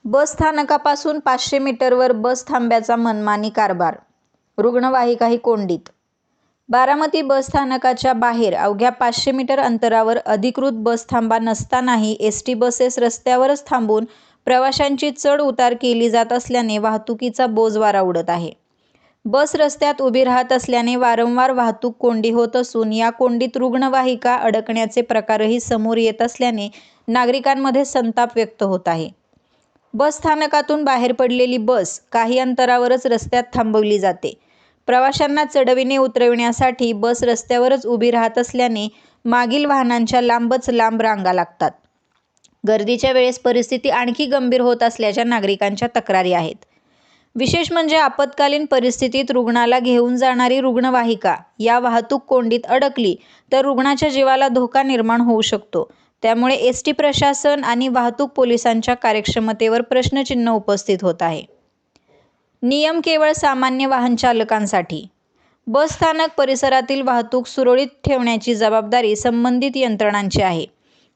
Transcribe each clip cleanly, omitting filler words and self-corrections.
बस स्थानकापासून 500 मीटरवर बस थांब्याचा मनमानी कारभार, रुग्णवाहिकाही कोंडीत. बारामती बस स्थानकाच्या बाहेर अवघ्या 500 मीटर अंतरावर अधिकृत बस थांबा नसतानाही एसटी बसेस रस्त्यावरच थांबून प्रवाशांची चढ उतार केली जात असल्याने वाहतुकीचा बोजवारा उडत आहे. बस रस्त्यात उभी राहत असल्याने वारंवार वाहतूक कोंडी होत असून या कोंडीत रुग्णवाहिका अडकण्याचे प्रकारही समोर येत असल्याने नागरिकांमध्ये संताप व्यक्त होत आहे. बस स्थानकातून बाहेर पडलेली बस काही अंतरावरच रस्त्यात थांबवली जाते. प्रवाशांना चढविणे उतरविण्यासाठी बस रस्त्यावरच उभी राहत असल्याने मागील वाहनांच्या लांबच लांब रांगा लागतात. गर्दीच्या वेळेस परिस्थिती आणखी गंभीर होत असल्याच्या नागरिकांच्या तक्रारी आहेत. विशेष म्हणजे आपत्कालीन परिस्थितीत रुग्णाला घेऊन जाणारी रुग्णवाहिका या वाहतूक कोंडीत अडकली तर रुग्णाच्या जीवाला धोका निर्माण होऊ शकतो. त्यामुळे एसटी प्रशासन आणि वाहतूक पोलिसांच्या कार्यक्षमतेवर प्रश्नचिन्ह उपस्थित होत आहे. नियम केवळ सामान्य वाहन चालकांसाठी. बस स्थानक परिसरातील वाहतूक सुरळीत ठेवण्याची जबाबदारी संबंधित यंत्रणांची आहे.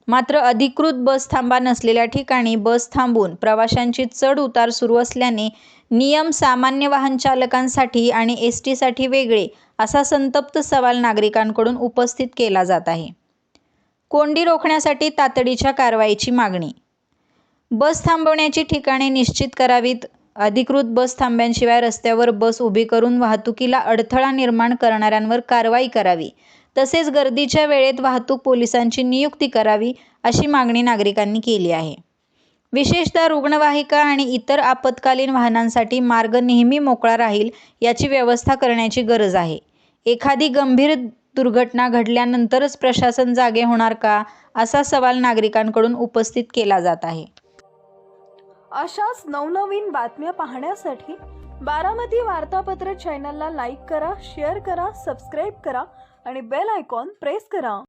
मात्र अधिकृत बस थांबा नसलेल्या ठिकाणी बस थांबून प्रवाशांची चढ उतार सुरू असल्याने नियम सामान्य वाहन चालकांसाठी आणि एसटीसाठी वेगळे असा संतप्त सवाल नागरिकांकडून उपस्थित केला जात आहे. कोंडी रोखण्यासाठी तातडीच्या कारवाईची मागणी. बस थांबवण्याची ठिकाणे निश्चित करावीत. अधिकृत बस थांब्यांशिवाय रस्त्यावर बस उभी करून वाहतुकीला अडथळा निर्माण करणाऱ्यांवर कारवाई करावी. तसेच गर्दीच्या वेळेत वाहतूक पोलिसांची नियुक्ती करावी अशी मागणी नागरिकांनी केली आहे. विशेषतः रुग्णवाहिका आणि इतर आपत्कालीन वाहनांसाठी मार्ग नेहमी मोकळा राहील याची व्यवस्था करण्याची गरज आहे. एखादी गंभीर दुर्घटना घडल्यानंतरच प्रशासन जागे होणार का, असा सवाल नागरिकांकडून उपस्थित केला जात आहे. अशाच नवनवीन बातम्या पाहण्यासाठी बारामती वार्तापत्र चॅनलला लाईक करा, शेअर करा, सबस्क्राईब करा आणि बेल आयकॉन प्रेस करा.